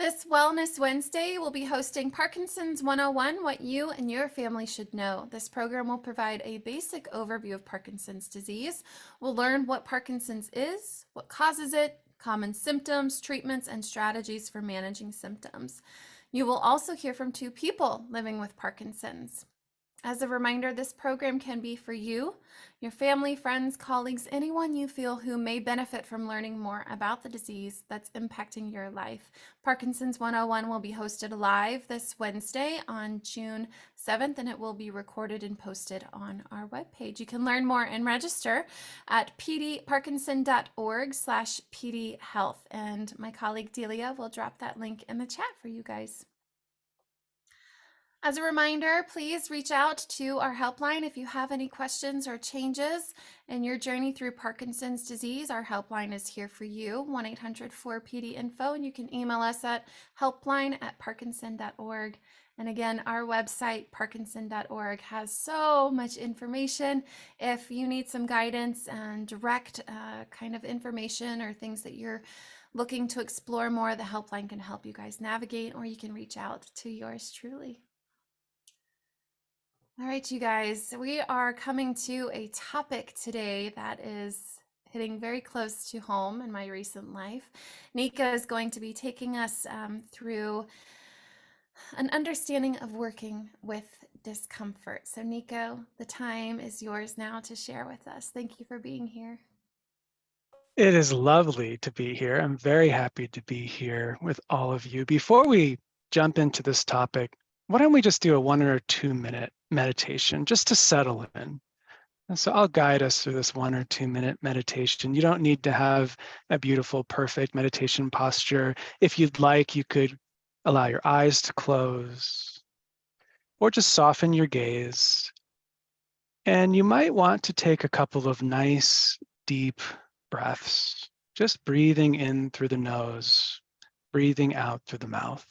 This Wellness Wednesday, we'll be hosting Parkinson's 101, What You and Your Family Should Know. This program will provide a basic overview of Parkinson's disease. We'll learn what Parkinson's is, what causes it, common symptoms, treatments, and strategies for managing symptoms. You will also hear from two people living with Parkinson's. As a reminder, this program can be for you, your family, friends, colleagues, anyone you feel who may benefit from learning more about the disease that's impacting your life. Parkinson's 101 will be hosted live this Wednesday on June 7th, and it will be recorded and posted on our webpage. You can learn more and register at parkinson.org/pdhealth, and my colleague Delia will drop that link in the chat for you guys. As a reminder, please reach out to our helpline if you have any questions or changes in your journey through Parkinson's disease. Our helpline is here for you, 1-800-4PD-INFO, and you can email us at helpline@parkinson.org. And again, our website, parkinson.org, has so much information. If you need some guidance and direct kind of information or things that you're looking to explore more, the helpline can help you guys navigate, or you can reach out to yours truly. All right, you guys, we are coming to a topic today that is hitting very close to home in my recent life. Nico is going to be taking us through an understanding of working with discomfort. So Nico, the time is yours now to share with us. Thank you for being here. It is lovely to be here. I'm very happy to be here with all of you. Before we jump into this topic, why don't we just do a 1 or 2 minute meditation just to settle in? And so I'll guide us through this 1 or 2 minute meditation. You don't need to have a beautiful, perfect meditation posture. If you'd like, you could allow your eyes to close or just soften your gaze. And you might want to take a couple of nice, deep breaths, just breathing in through the nose, breathing out through the mouth.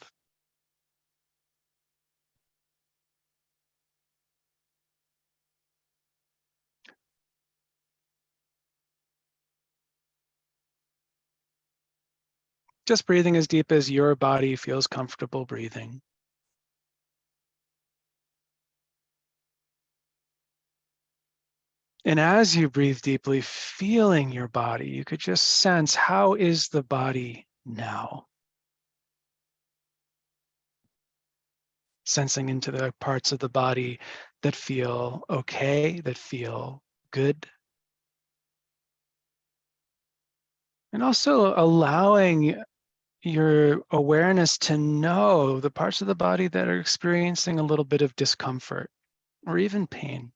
Just breathing as deep as your body feels comfortable breathing. And as you breathe deeply, feeling your body, you could just sense, how is the body now? Sensing into the parts of the body that feel okay, that feel good. And also allowing your awareness to know the parts of the body that are experiencing a little bit of discomfort or even pain.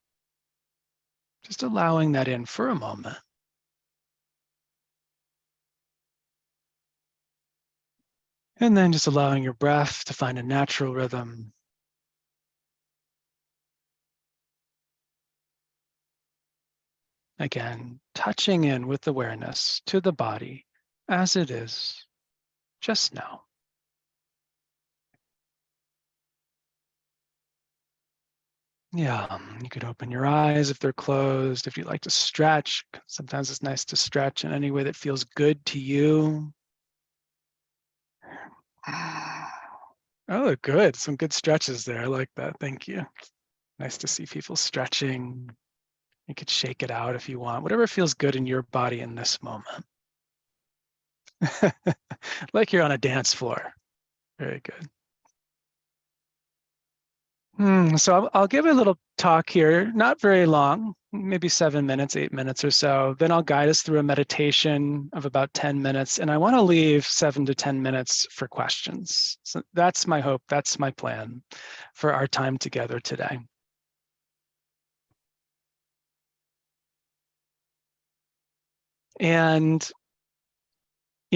Just allowing that in for a moment. And then just allowing your breath to find a natural rhythm. Again, touching in with awareness to the body as it is just now. Yeah, you could open your eyes if they're closed. If you'd like to stretch, sometimes it's nice to stretch in any way that feels good to you. Oh, good. Some good stretches there. I like that. Thank you. Nice to see people stretching. You could shake it out if you want, whatever feels good in your body in this moment. Like you're on a dance floor. Very good. So I'll give a little talk here, not very long, maybe 7 minutes, 8 minutes or so. Then I'll guide us through a meditation of about 10 minutes. And I want to leave 7 to 10 minutes for questions. So that's my hope. That's my plan for our time together today. And,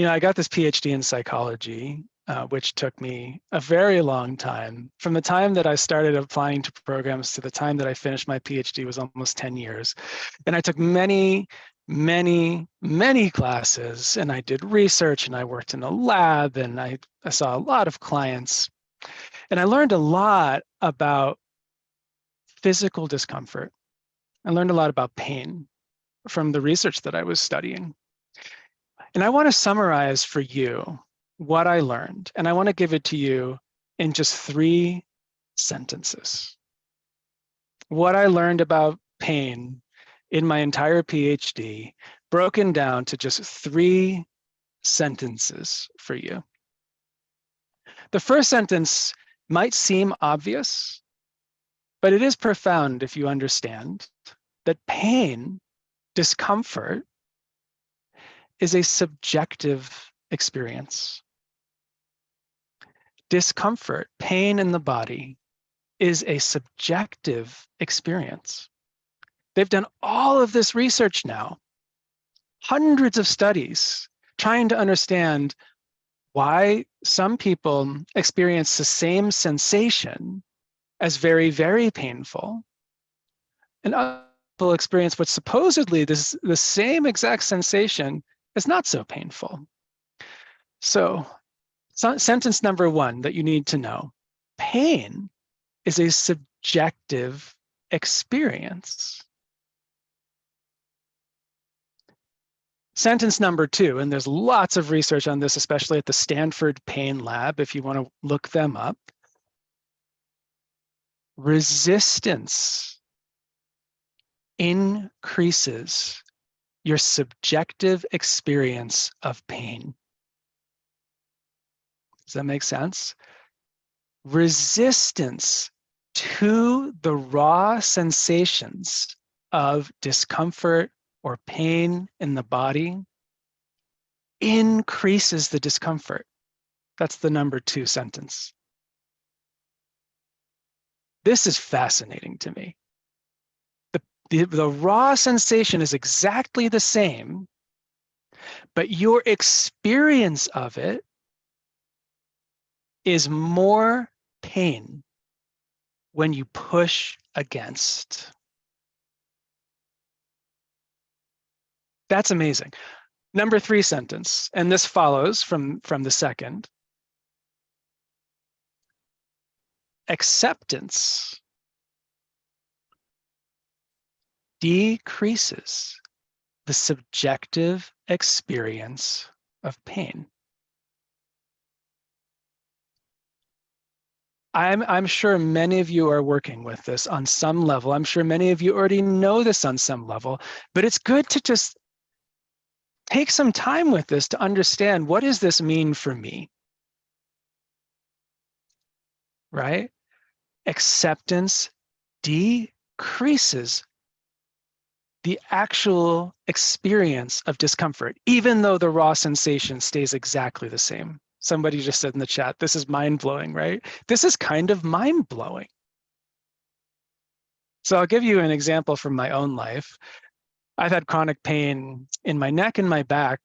I got this PhD in psychology, which took me a very long time. From the time that I started applying to programs to the time that I finished my PhD was almost 10 years. And I took many, many, many classes, and I did research, and I worked in a lab, and I saw a lot of clients. And I learned a lot about physical discomfort. I learned a lot about pain from the research that I was studying. And I want to summarize for you what I learned, and I want to give it to you in just 3 sentences. What I learned about pain in my entire PhD, broken down to just 3 sentences for you. The first sentence might seem obvious, but it is profound if you understand that pain, discomfort, is a subjective experience. Discomfort, pain in the body, is a subjective experience. They've done all of this research now, hundreds of studies, trying to understand why some people experience the same sensation as very, very painful, and other people experience what supposedly the same exact sensation is not so painful. So, sentence number 1 that you need to know: pain is a subjective experience. Sentence number 2, and there's lots of research on this, especially at the Stanford Pain Lab, if you want to look them up. Resistance increases your subjective experience of pain. Does that make sense? Resistance to the raw sensations of discomfort or pain in the body increases the discomfort. That's the number 2 sentence. This is fascinating to me. The raw sensation is exactly the same, but your experience of it is more pain when you push against. That's amazing. Number 3 sentence, and this follows from the second. Acceptance decreases the subjective experience of pain. I'm sure many of you are working with this on some level. I'm sure many of you already know this on some level, but it's good to just take some time with this to understand, what does this mean for me? Right? Acceptance decreases the actual experience of discomfort, even though the raw sensation stays exactly the same. Somebody just said in the chat, this is mind-blowing, right? This is kind of mind-blowing. So I'll give you an example from my own life. I've had chronic pain in my neck and my back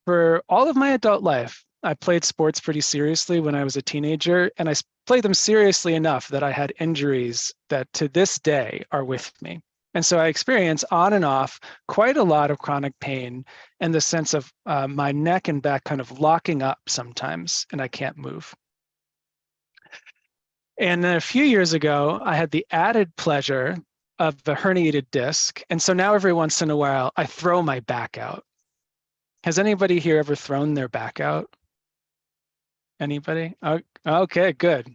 for all of my adult life. I played sports pretty seriously when I was a teenager, and I played them seriously enough that I had injuries that to this day are with me. And so I experience on and off quite a lot of chronic pain, and the sense of my neck and back kind of locking up sometimes, and I can't move. And then a few years ago, I had the added pleasure of a herniated disc. And so now every once in a while, I throw my back out. Has anybody here ever thrown their back out? Anybody? Oh, okay, good. A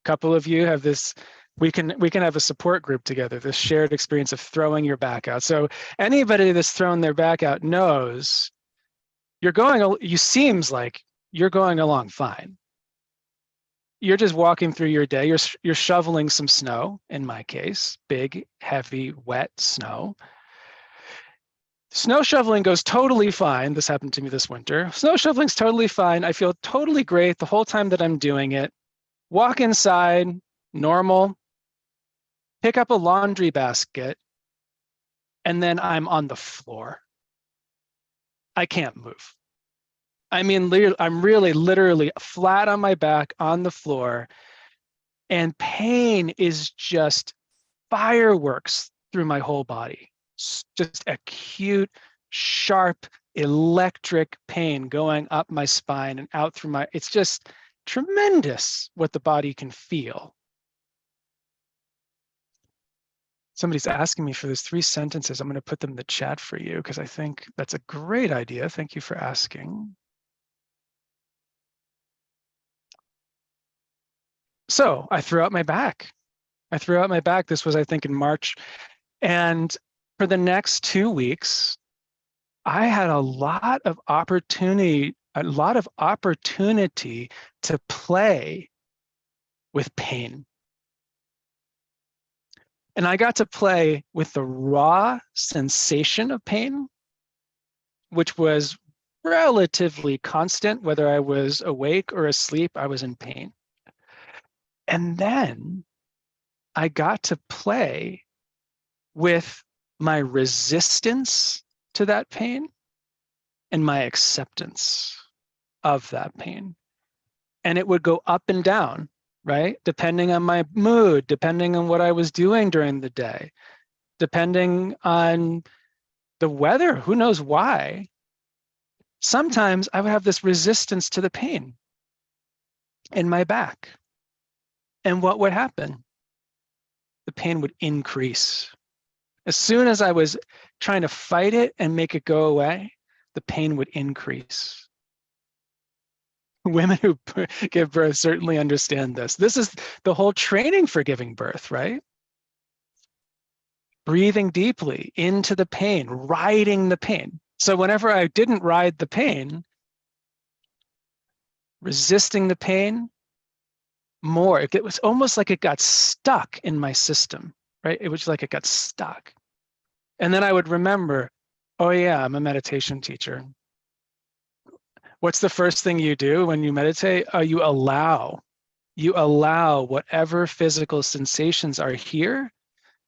couple of you have this. We can have a support group together, this shared experience of throwing your back out. So anybody that's thrown their back out knows you seems like you're going along fine. You're just walking through your day. You're shoveling some snow, in my case, big, heavy, wet snow. Snow shoveling goes totally fine. This happened to me this winter. Snow shoveling's totally fine. I feel totally great the whole time that I'm doing it. Walk inside, normal. Pick up a laundry basket, and then I'm on the floor. I can't move. I mean, I'm really literally flat on my back on the floor, and pain is just fireworks through my whole body. Just acute, sharp, electric pain going up my spine and out through it's just tremendous what the body can feel. Somebody's asking me for those 3 sentences. I'm going to put them in the chat for you because I think that's a great idea. Thank you for asking. So I threw out my back. This was, I think, in March. And for the next 2 weeks, I had a lot of opportunity to play with pain. And I got to play with the raw sensation of pain, which was relatively constant. Whether I was awake or asleep, I was in pain. And then I got to play with my resistance to that pain and my acceptance of that pain. And it would go up and down, right? Depending on my mood, depending on what I was doing during the day, depending on the weather, who knows why. Sometimes I would have this resistance to the pain in my back. And what would happen? The pain would increase. As soon as I was trying to fight it and make it go away, the pain would increase. Women who give birth certainly understand this. This is the whole training for giving birth, right? Breathing deeply into the pain, riding the pain. So whenever I didn't ride the pain, resisting the pain more, it was almost like it got stuck in my system, right? It was like it got stuck. And then I would remember, oh yeah, I'm a meditation teacher. What's the first thing you do when you meditate? You allow whatever physical sensations are here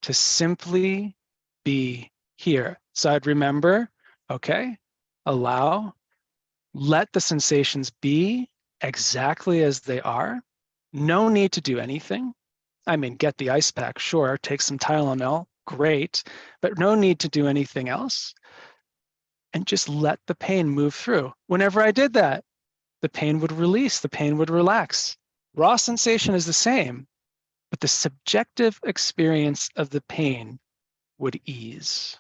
to simply be here. So I'd remember, okay, allow, let the sensations be exactly as they are. No need to do anything. I mean, get the ice pack, sure, take some Tylenol, great, but no need to do anything else. And just let the pain move through. Whenever I did that, the pain would release, the pain would relax. Raw sensation is the same, but the subjective experience of the pain would ease.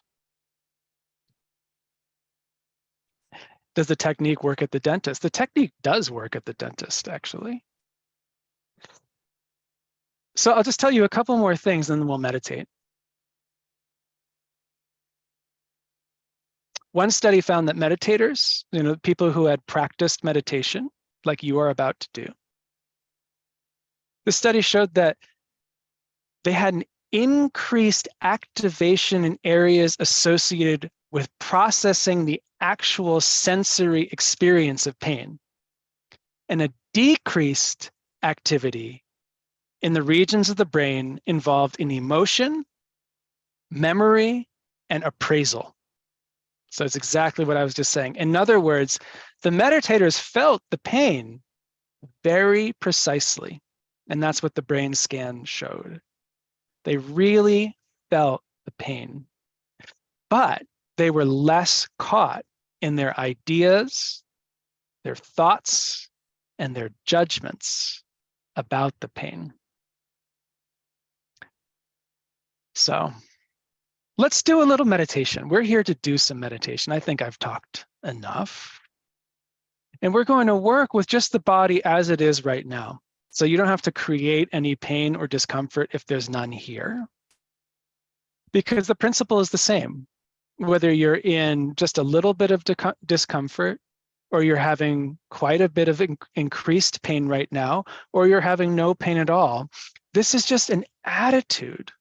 Does the technique work at the dentist? The technique does work at the dentist, actually. So I'll just tell you a couple more things and then we'll meditate. One study found that meditators, people who had practiced meditation, like you are about to do, the study showed that they had an increased activation in areas associated with processing the actual sensory experience of pain, and a decreased activity in the regions of the brain involved in emotion, memory, and appraisal. So it's exactly what I was just saying. In other words, the meditators felt the pain very precisely, and that's what the brain scan showed. They really felt the pain, but they were less caught in their ideas, their thoughts, and their judgments about the pain. So let's do a little meditation. We're here to do some meditation. I think I've talked enough. And we're going to work with just the body as it is right now. So you don't have to create any pain or discomfort if there's none here, because the principle is the same. Whether you're in just a little bit of discomfort, or you're having quite a bit of increased pain right now, or you're having no pain at all, this is just an attitude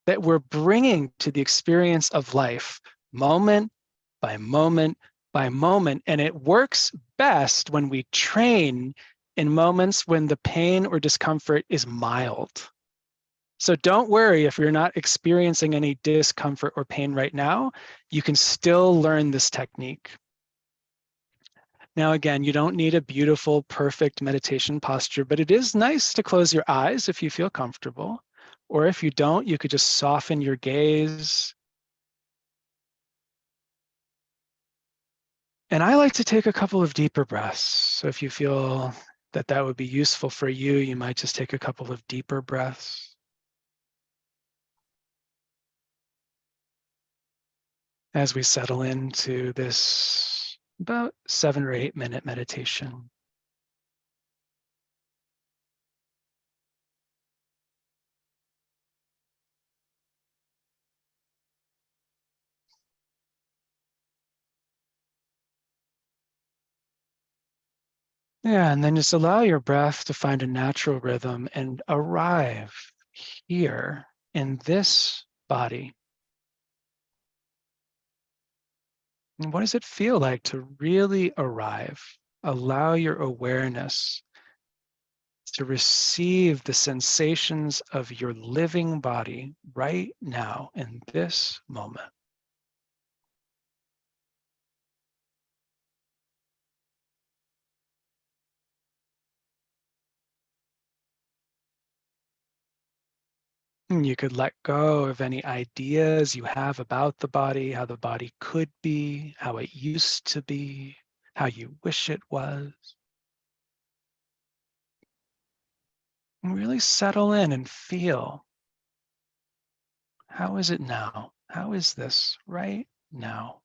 that we're bringing to the experience of life, moment by moment by moment. And it works best when we train in moments when the pain or discomfort is mild. So don't worry if you're not experiencing any discomfort or pain right now, you can still learn this technique. Now, again, you don't need a beautiful, perfect meditation posture, but it is nice to close your eyes if you feel comfortable. Or if you don't, you could just soften your gaze. And I like to take a couple of deeper breaths. So if you feel that that would be useful for you, you might just take a couple of deeper breaths. As we settle into this about 7 or 8 minute meditation. Yeah, and then just allow your breath to find a natural rhythm and arrive here in this body. And what does it feel like to really arrive? Allow your awareness to receive the sensations of your living body right now in this moment. And you could let go of any ideas you have about the body, how the body could be, how it used to be, how you wish it was. And really settle in and feel, how is it now? How is this right now?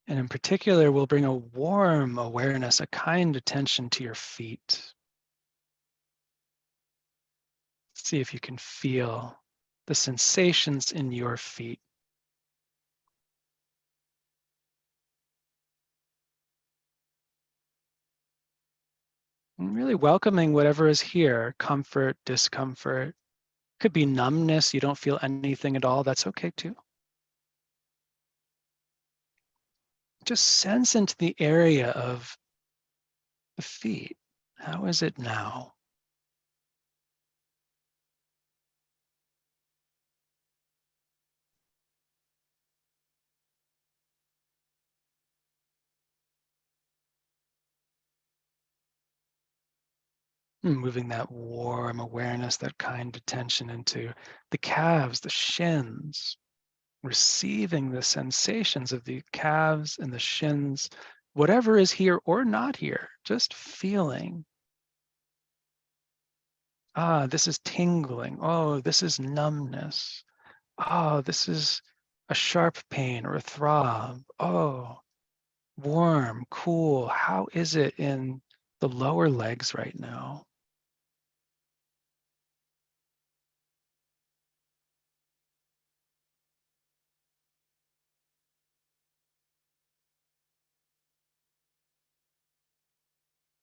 And in particular, we'll bring a warm awareness, a kind attention to your feet. See if you can feel the sensations in your feet. And really welcoming whatever is here, comfort, discomfort. Could be numbness, you don't feel anything at all, that's okay too. Just sense into the area of the feet. How is it now? And moving that warm awareness, that kind attention into the calves, the shins, receiving the sensations of the calves and the shins, whatever is here or not here, just feeling. Ah, this is tingling. Oh, this is numbness. Oh, this is a sharp pain or a throb. Oh, warm, cool. How is it in the lower legs right now?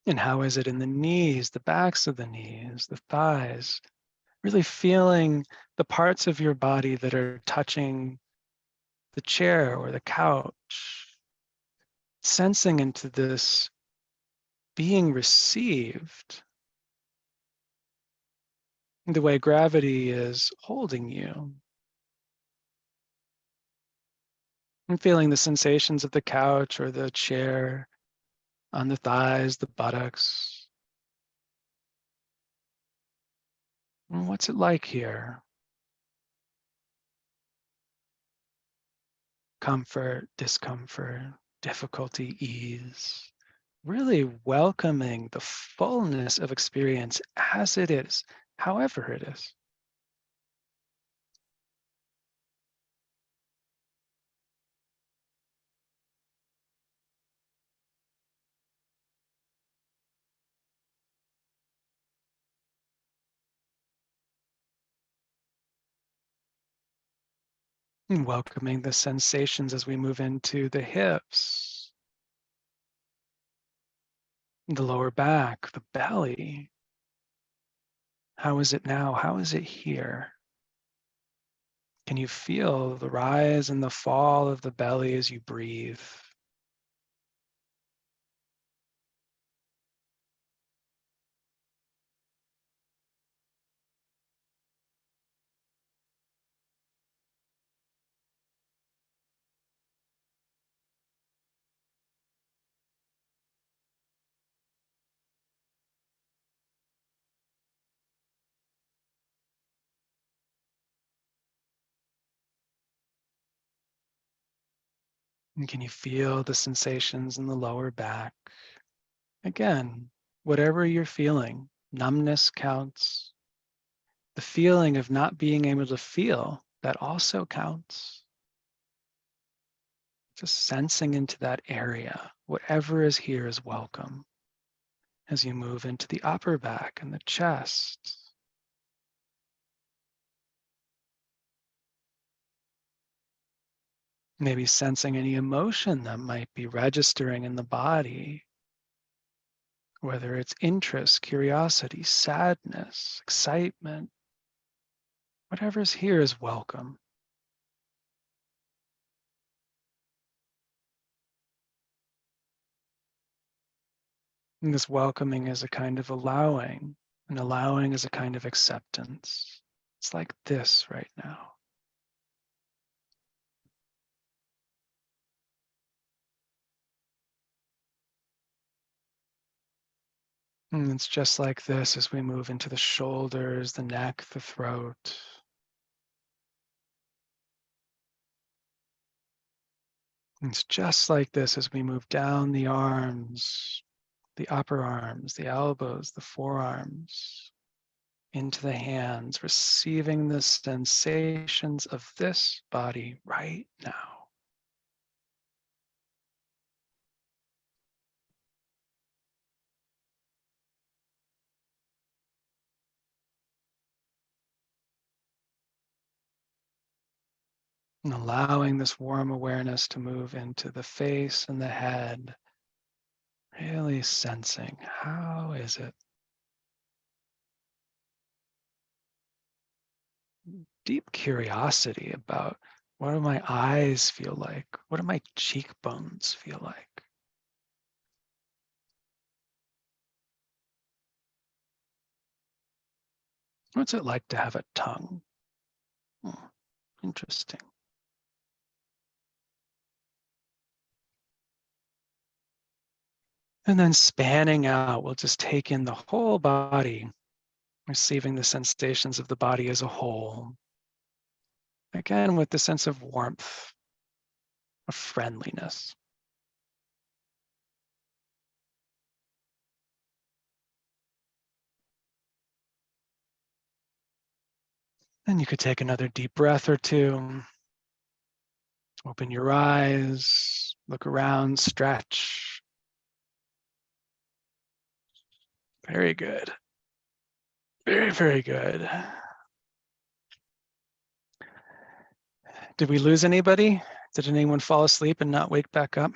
And how is it in the knees, the backs of the knees, the thighs? Really feeling the parts of your body that are touching the chair or the couch, sensing into this being received, the way gravity is holding you, and feeling the sensations of the couch or the chair on the thighs, the buttocks. And what's it like here? Comfort, discomfort, difficulty, ease. Really welcoming the fullness of experience as it is, however it is. And welcoming the sensations as we move into the hips, the lower back, the belly. How is it now? How is it here? Can you feel the rise and the fall of the belly as you breathe? And can you feel the sensations in the lower back? Again, whatever you're feeling, numbness counts. The feeling of not being able to feel, that also counts. Just sensing into that area, whatever is here is welcome. as you move into the upper back and the chest. Maybe sensing any emotion that might be registering in the body, whether it's interest, curiosity, sadness, excitement, whatever's here is welcome. And this welcoming is a kind of allowing, and allowing is a kind of acceptance. It's like this right now. And it's just like this as we move into the shoulders, the neck, the throat. And it's just like this as we move down the arms, the upper arms, the elbows, the forearms, into the hands, receiving the sensations of this body right now. And allowing this warm awareness to move into the face and the head, really sensing, how is it? Deep curiosity about, what do my eyes feel like? What do my cheekbones feel like? What's it like to have a tongue? Oh, interesting. And then spanning out, we'll just take in the whole body, receiving the sensations of the body as a whole. Again, with the sense of warmth, of friendliness. And you could take another deep breath or two. Open your eyes, look around, stretch. Very good. Very, very good. Did we lose anybody? Did anyone fall asleep and not wake back up?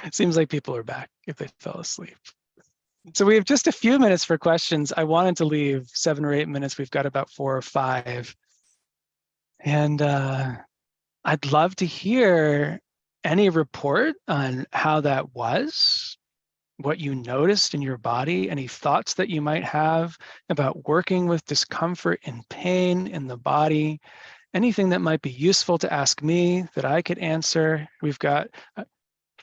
It seems like people are back if they fell asleep. So we have just a few minutes for questions. I wanted to leave 7 or 8 minutes. We've got about 4 or 5. And I'd love to hear any report on how that was, what you noticed in your body, any thoughts that you might have about working with discomfort and pain in the body, anything that might be useful to ask me that I could answer. We've got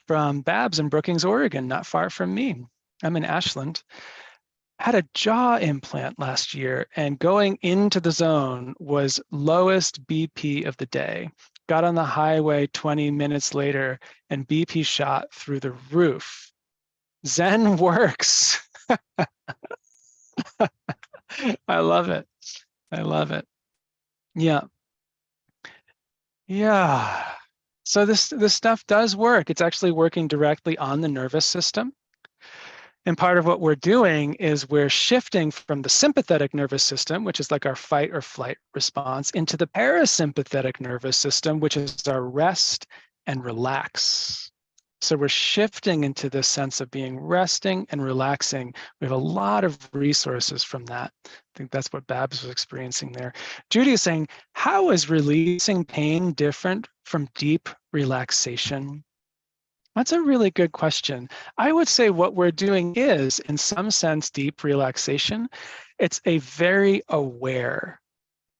from Babs in Brookings, Oregon, not far from me. I'm in Ashland. Had a jaw implant last year, and going into the zone was lowest BP of the day. Got on the highway 20 minutes later, and BP shot through the roof. Zen works. I love it. I love it. Yeah. Yeah. So this stuff does work. It's actually working directly on the nervous system. And part of what we're doing is we're shifting from the sympathetic nervous system, which is like our fight or flight response, into the parasympathetic nervous system, which is our rest and relax. So we're shifting into this sense of being resting and relaxing. We have a lot of resources from that. I think that's what Babs was experiencing there. Judy is saying, how is releasing pain different from deep relaxation? That's a really good question. I would say what we're doing is, in some sense, deep relaxation. It's a very aware,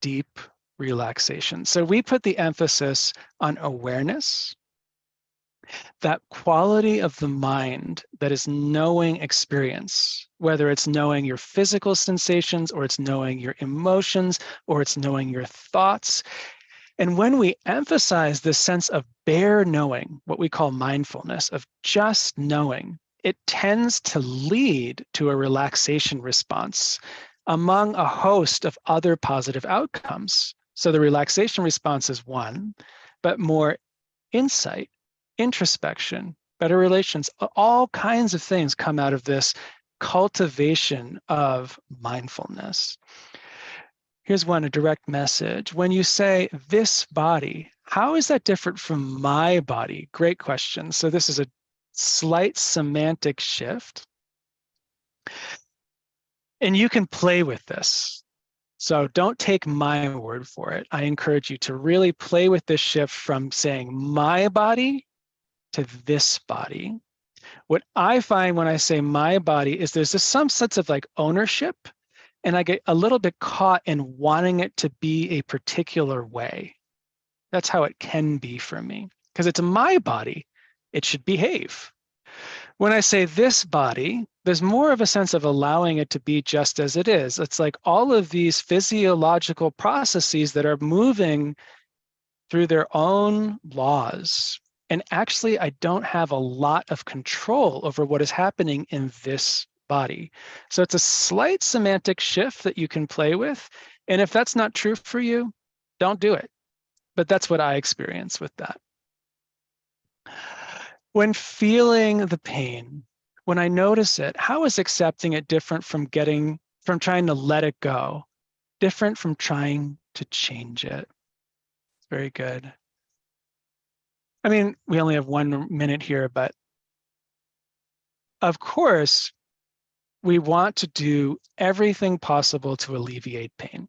deep relaxation. So we put the emphasis on awareness, that quality of the mind that is knowing experience, whether it's knowing your physical sensations, or it's knowing your emotions, or it's knowing your thoughts. And when we emphasize this sense of bare knowing, what we call mindfulness, of just knowing, it tends to lead to a relaxation response among a host of other positive outcomes. So the relaxation response is one, but more insight, introspection, better relations, all kinds of things come out of this cultivation of mindfulness. Here's one, a direct message. When you say this body, how is that different from my body? Great question. So this is a slight semantic shift. And you can play with this. So don't take my word for it. I encourage you to really play with this shift from saying my body to this body. What I find when I say my body is there's just some sense of like ownership, and I get a little bit caught in wanting it to be a particular way. That's how it can be for me, because it's my body. It should behave. When I say this body, there's more of a sense of allowing it to be just as it is. It's like all of these physiological processes that are moving through their own laws. And actually, I don't have a lot of control over what is happening in this body. So it's a slight semantic shift that you can play with. And if that's not true for you, don't do it. But that's what I experience with that. When feeling the pain, when I notice it, how is accepting it different from trying to let it go, different from trying to change it? Very good. I mean, we only have 1 minute here, but of course, we want to do everything possible to alleviate pain,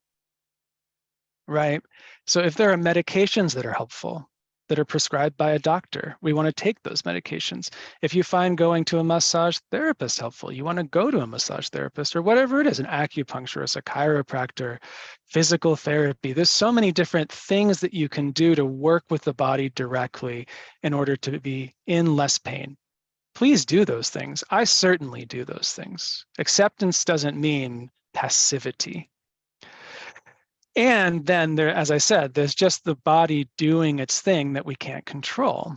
right? So if there are medications that are helpful, that are prescribed by a doctor, we want to take those medications. If you find going to a massage therapist helpful, you want to go to a massage therapist or whatever it is, an acupuncturist, a chiropractor, physical therapy. There's so many different things that you can do to work with the body directly in order to be in less pain. Please do those things. I certainly do those things. Acceptance doesn't mean passivity. And then there, as I said, there's just the body doing its thing that we can't control.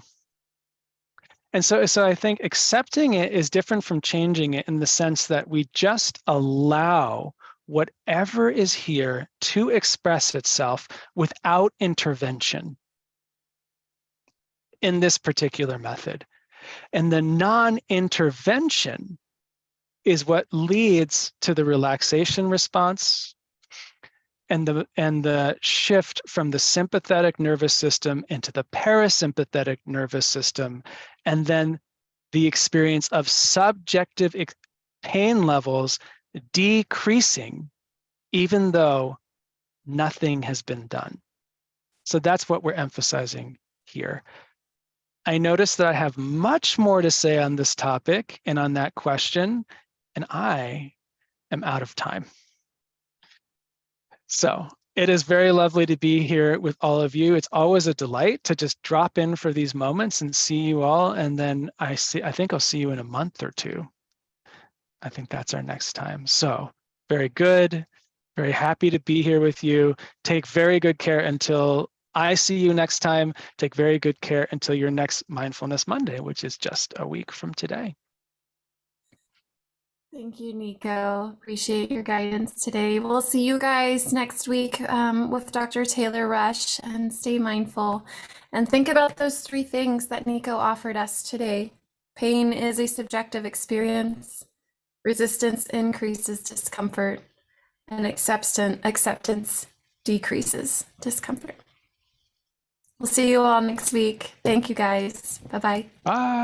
And so I think accepting it is different from changing it in the sense that we just allow whatever is here to express itself without intervention in this particular method. And the non-intervention is what leads to the relaxation response and the shift from the sympathetic nervous system into the parasympathetic nervous system, and then the experience of subjective pain levels decreasing, even though nothing has been done. So that's what we're emphasizing here. I notice that I have much more to say on this topic and on that question, and I am out of time. So it is very lovely to be here with all of you. It's always a delight to just drop in for these moments and see you all. And then I think I'll see you in a month or two. I think that's our next time. So very good, very happy to be here with you. Take very good care until I see you next time. Take very good care until your next Mindfulness Monday, which is just a week from today. Thank you, Nico. Appreciate your guidance today. We'll see you guys next week with Dr. Taylor Rush, and stay mindful and think about those 3 things that Nico offered us today. Pain is a subjective experience. Resistance increases discomfort, and acceptance decreases discomfort. We'll see you all next week. Thank you, guys. Bye-bye. Bye.